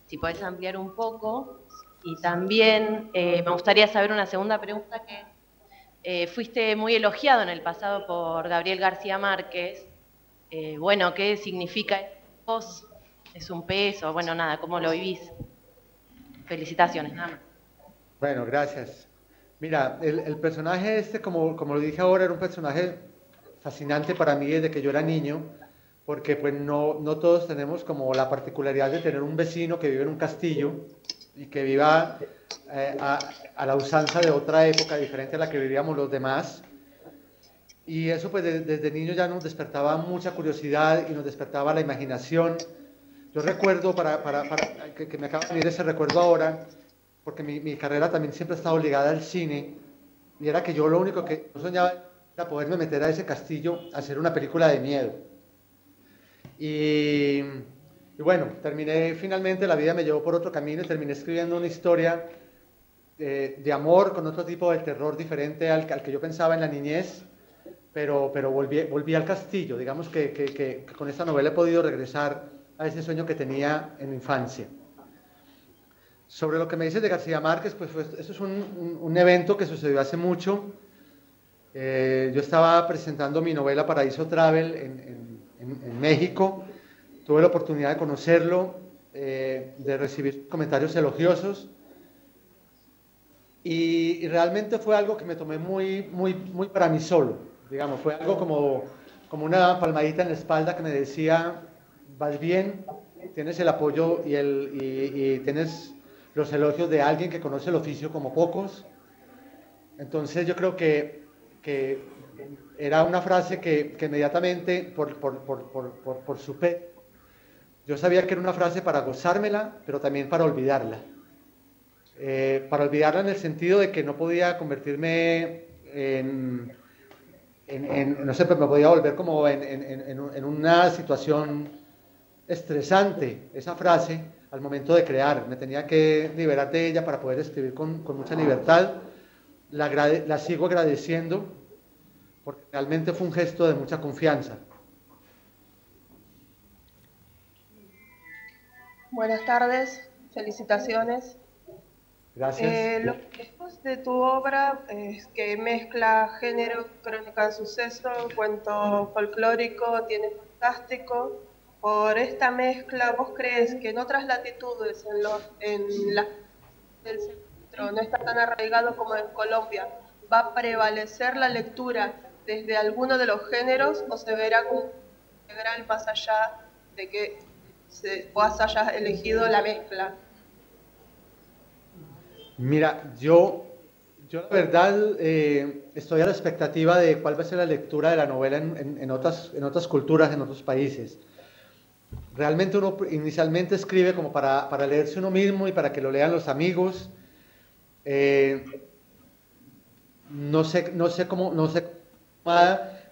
si podés ampliar un poco. Y también me gustaría saber una segunda pregunta que fuiste muy elogiado en el pasado por Gabriel García Márquez. Bueno, ¿qué significa vos? ¿Es un peso? Bueno, nada, ¿cómo lo vivís? Felicitaciones, nada más. Bueno, gracias. Mira, el personaje como lo dije ahora, era un personaje fascinante para mí desde que yo era niño, porque pues no todos tenemos como la particularidad de tener un vecino que vive en un castillo y que viva a la usanza de otra época diferente a la que vivíamos los demás. Y eso pues desde niño ya nos despertaba mucha curiosidad y nos despertaba la imaginación. Yo recuerdo, que me acaba de venir ese recuerdo ahora, porque mi carrera también siempre ha estado ligada al cine, y era que yo lo único que soñaba era poderme meter a ese castillo a hacer una película de miedo. Y bueno, finalmente la vida me llevó por otro camino y terminé escribiendo una historia de amor con otro tipo de terror diferente al que yo pensaba en la niñez, pero volví al castillo. Digamos que con esta novela he podido regresar a ese sueño que tenía en mi infancia. Sobre lo que me dices de García Márquez, pues esto es un evento que sucedió hace mucho. Yo estaba presentando mi novela Paraíso Travel en México. Tuve la oportunidad de conocerlo, de recibir comentarios elogiosos. Y realmente fue algo que me tomé muy para mí solo. Digamos, fue algo como una palmadita en la espalda que me decía: vas bien, tienes el apoyo y tienes los elogios de alguien que conoce el oficio como pocos. Entonces yo creo que era una frase que inmediatamente por su peso, yo sabía que era una frase para gozármela, pero también para olvidarla. Para olvidarla en el sentido de que no podía convertirme no sé, me podía volver como en una situación estresante, esa frase, al momento de crear. Me tenía que liberar de ella para poder escribir con mucha libertad. La sigo agradeciendo porque realmente fue un gesto de mucha confianza. Buenas tardes, felicitaciones. Gracias. Lo que después de tu obra es que mezcla género, crónica de suceso, cuento folclórico, tiene fantástico. Por esta mezcla, ¿vos crees que en otras latitudes, del centro, no está tan arraigado como en Colombia, va a prevalecer la lectura desde alguno de los géneros o se verá como integral más allá de que vos hayas elegido la mezcla? Mira, yo la verdad estoy a la expectativa de cuál va a ser la lectura de la novela en otras culturas, en otros países. Realmente uno inicialmente escribe como para leerse uno mismo y para que lo lean los amigos. No sé cómo,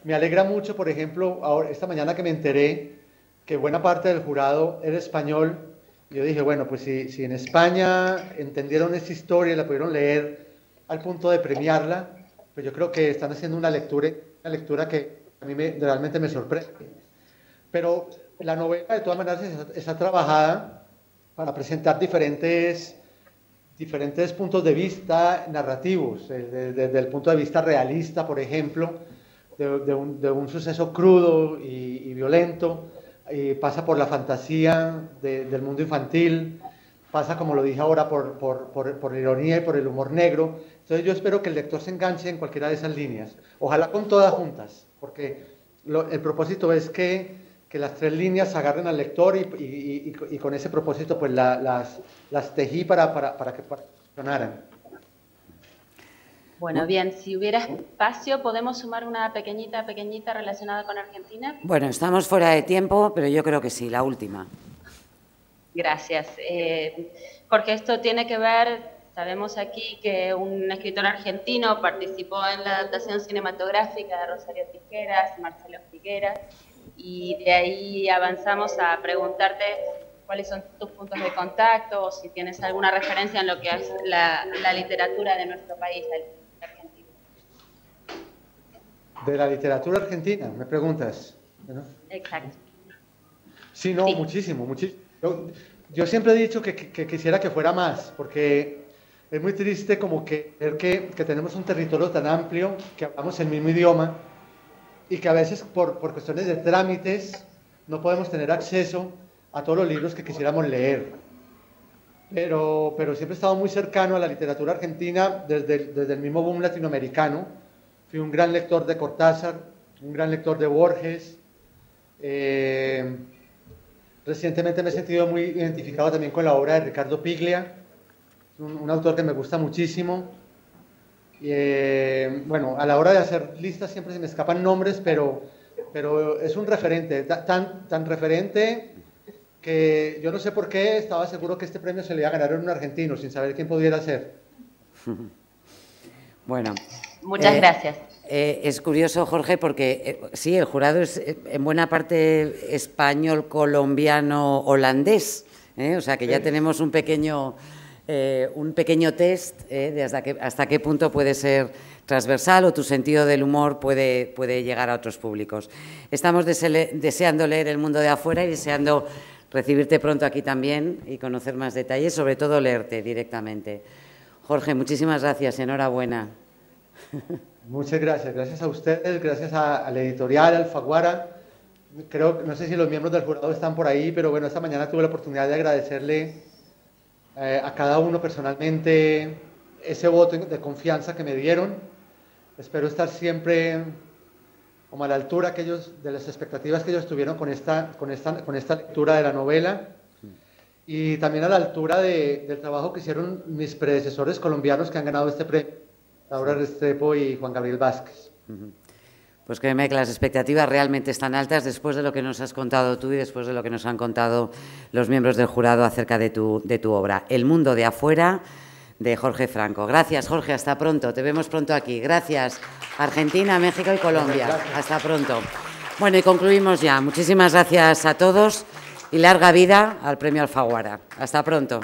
me alegra mucho, por ejemplo, ahora, esta mañana que me enteré que buena parte del jurado era español. Yo dije, bueno, pues si en España entendieron esta historia y la pudieron leer al punto de premiarla, pues yo creo que están haciendo una lectura que a mí realmente me sorprende. Pero la novela de todas maneras está trabajada para presentar diferentes puntos de vista narrativos, desde el punto de vista realista, por ejemplo, de un suceso crudo y violento. Y pasa por la fantasía del mundo infantil, pasa, como lo dije ahora, por la ironía y por el humor negro. Entonces yo espero que el lector se enganche en cualquiera de esas líneas, ojalá con todas juntas, porque el propósito es que las tres líneas agarren al lector y con ese propósito pues las tejí para que funcionaran. Bueno, bien, si hubiera espacio, ¿podemos sumar una pequeñita relacionada con Argentina? Bueno, estamos fuera de tiempo, pero yo creo que sí, la última. Gracias. Porque esto tiene que ver, sabemos aquí que un escritor argentino participó en la adaptación cinematográfica de Rosario Tijeras, Marcelo Figueras, y de ahí avanzamos a preguntarte cuáles son tus puntos de contacto o si tienes alguna referencia en lo que es la literatura de nuestro país. De la literatura argentina, me preguntas, ¿no? Exacto. Sí, no, sí. Muchísimo. Yo siempre he dicho que quisiera que fuera más, porque es muy triste como que ver que tenemos un territorio tan amplio, que hablamos el mismo idioma, y que a veces por cuestiones de trámites no podemos tener acceso a todos los libros que quisiéramos leer. Pero siempre he estado muy cercano a la literatura argentina desde el mismo boom latinoamericano. Fui un gran lector de Cortázar, un gran lector de Borges, Recientemente me he sentido muy identificado también con la obra de Ricardo Piglia, un autor que me gusta muchísimo. Bueno, a la hora de hacer listas siempre se me escapan nombres, pero es un referente, tan referente que yo no sé por qué estaba seguro que este premio se le iba a ganar a un argentino, sin saber quién pudiera ser. Bueno. Muchas gracias. Es curioso, Jorge, porque sí, el jurado es en buena parte español, colombiano, holandés, o sea que ya tenemos un pequeño test de hasta qué punto puede ser transversal o tu sentido del humor puede llegar a otros públicos. Estamos deseando leer El mundo de afuera y deseando recibirte pronto aquí también y conocer más detalles, sobre todo leerte directamente. Jorge, muchísimas gracias, enhorabuena. Muchas gracias, gracias a ustedes, gracias a la editorial Alfaguara. No sé si los miembros del jurado están por ahí, pero bueno, esta mañana tuve la oportunidad de agradecerle a cada uno personalmente ese voto de confianza que me dieron. Espero estar siempre como a la altura de las expectativas que ellos tuvieron con esta lectura de la novela, y también a la altura del trabajo que hicieron mis predecesores colombianos que han ganado este premio, Laura Restrepo y Juan Gabriel Vázquez. Pues créeme que las expectativas realmente están altas después de lo que nos has contado tú y después de lo que nos han contado los miembros del jurado acerca de tu obra. El mundo de afuera, de Jorge Franco. Gracias, Jorge, hasta pronto. Te vemos pronto aquí. Gracias, Argentina, México y Colombia. Hasta pronto. Bueno, y concluimos ya. Muchísimas gracias a todos y larga vida al Premio Alfaguara. Hasta pronto.